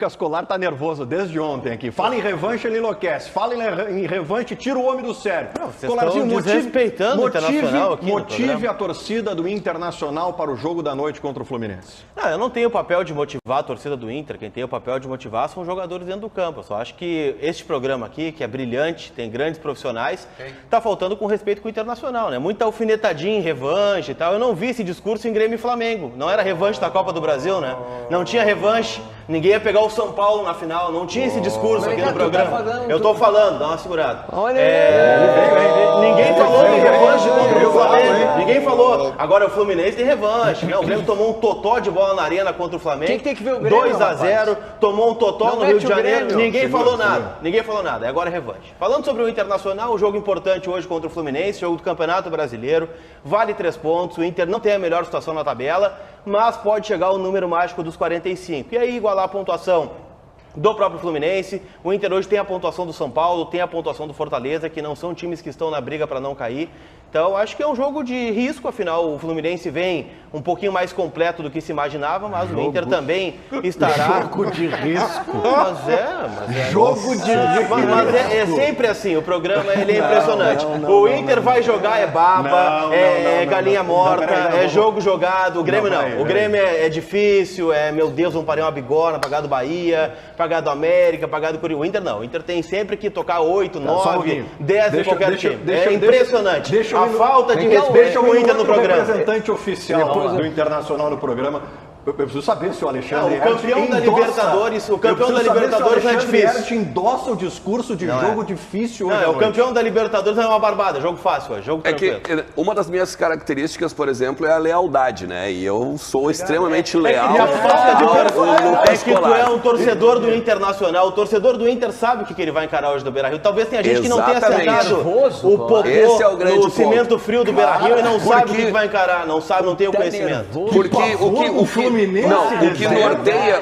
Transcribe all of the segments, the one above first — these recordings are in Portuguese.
Lucas Colar tá nervoso desde ontem aqui. Fala em revanche, ele enlouquece. Fala em revanche, tira o homem do sério. Colarzinho, motive a torcida do Internacional para o jogo da noite contra o Fluminense. Não, eu não tenho o papel de motivar a torcida do Inter. Quem tem o papel de motivar são os jogadores dentro do campo. Eu só acho que este programa aqui, que é brilhante, tem grandes profissionais, tá faltando com respeito com o Internacional, né? Muita alfinetadinha em revanche e tal. Eu não vi esse discurso em Grêmio e Flamengo. Não era revanche da Copa do Brasil, né? Não tinha revanche. Ninguém ia pegar o São Paulo na final, não tinha esse discurso aqui no programa. Eu tô falando, dá uma segurada. Ninguém falou de revanche contra o Flamengo. Ninguém falou. Agora o Fluminense tem revanche. O Grêmio tomou um totó de bola na arena contra o Flamengo. Quem tem que ver o Grêmio? 2-0, tomou um totó no Rio de Janeiro. Ninguém falou nada. Ninguém falou nada. Agora é revanche. Falando sobre o Internacional, o jogo importante hoje contra o Fluminense, jogo do Campeonato Brasileiro, vale 3 pontos. O Inter não tem a melhor situação na tabela, mas pode chegar ao número mágico dos 45. E aí igualar a pontuação do próprio Fluminense. O Inter hoje tem a pontuação do São Paulo, tem a pontuação do Fortaleza, que não são times que estão na briga para não cair. Então, acho que é um jogo de risco, afinal, o Fluminense vem um pouquinho mais completo do que se imaginava, mas o Inter também estará... Jogo de risco. Mas é Jogo de risco. Mas é sempre assim, o programa ele é impressionante. O Inter vai jogar, é baba, é galinha morta, é jogo jogado. O Grêmio não. O Grêmio é difícil, meu Deus, vamos parar uma bigorna, pagar do Bahia, pagar do América, pagar do Corinthians. O Inter não. O Inter tem sempre que tocar 8, 9, 10 em qualquer time. É impressionante. A falta de respeito com o Inter no programa. O representante oficial do Internacional no programa. Eu preciso saber se o Alexandre o campeão da Libertadores, o campeão da Libertadores não é difícil. Endossa o discurso de jogo difícil hoje. Não, o campeão da Libertadores não é uma barbada, jogo fácil, é jogo tranquilo. Que uma das minhas características, por exemplo, é a lealdade, né? E eu sou extremamente leal. É que tu é um torcedor do Internacional, o torcedor do Inter sabe o que ele vai encarar hoje do Beira-Rio. Talvez tenha gente que não tenha acertado o popô no cimento frio do Beira-Rio e não sabe o que vai encarar, não sabe, não tem o conhecimento. Porque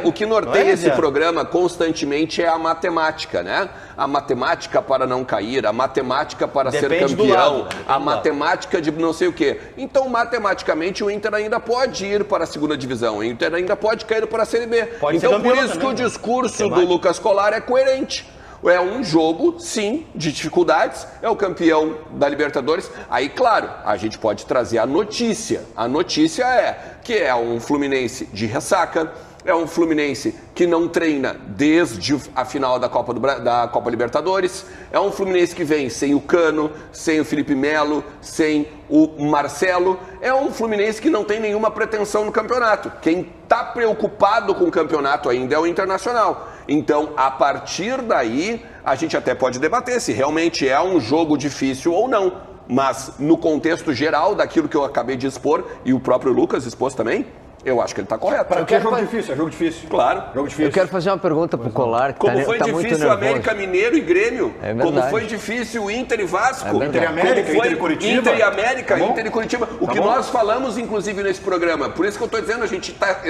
o que norteia esse programa constantemente é a matemática, né? A matemática para não cair, a matemática para ser campeão, a matemática de não sei o quê. Então, matematicamente, o Inter ainda pode ir para a segunda divisão, o Inter ainda pode cair para a Série B. Então, por isso que o discurso do Lucas Colar é coerente. É um jogo, sim, de dificuldades, é o campeão da Libertadores. Aí, claro, a gente pode trazer a notícia. A notícia é que é um Fluminense de ressaca, é um Fluminense que não treina desde a final da Copa Libertadores, é um Fluminense que vem sem o Cano, sem o Felipe Melo, sem o Marcelo, é um Fluminense que não tem nenhuma pretensão no campeonato. Quem está preocupado com o campeonato ainda é o Internacional. Então, a partir daí, a gente até pode debater se realmente é um jogo difícil ou não. Mas, no contexto geral daquilo que eu acabei de expor, e o próprio Lucas expôs também, eu acho que ele está correto. Porque é jogo difícil, é jogo difícil. Claro. Jogo difícil. Eu quero fazer uma pergunta pro Colar, que como foi difícil América Mineiro e Grêmio. É verdade. Como foi difícil Inter e Vasco. Inter e América, Inter e Curitiba. Inter e América, Inter e Curitiba. O que nós falamos, inclusive, nesse programa. Por isso que eu estou dizendo,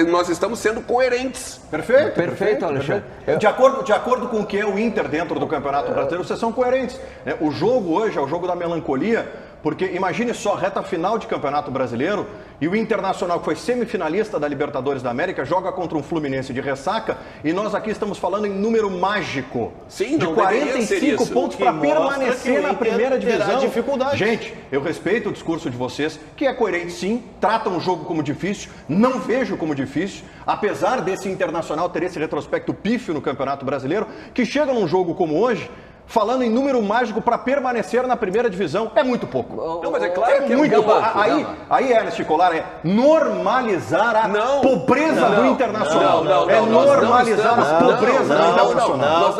nós estamos sendo coerentes. Perfeito, Alexandre. De acordo com o que é o Inter dentro do Campeonato Brasileiro, vocês são coerentes. O jogo hoje é o jogo da melancolia. Porque imagine só, reta final de Campeonato Brasileiro e o Internacional, que foi semifinalista da Libertadores da América, joga contra um Fluminense de ressaca e nós aqui estamos falando em número mágico. Sim, de 45 pontos para permanecer na primeira divisão. Dificuldade. Gente, eu respeito o discurso de vocês, que é coerente sim, tratam o jogo como difícil, não vejo como difícil, apesar desse Internacional ter esse retrospecto pífio no Campeonato Brasileiro, que chega num jogo como hoje, falando em número mágico para permanecer na primeira divisão, é muito pouco. Não, mas é claro que muito pouco. Aí, Ernest Colar, é normalizar a pobreza do Internacional. Não, normalizar a pobreza do Internacional.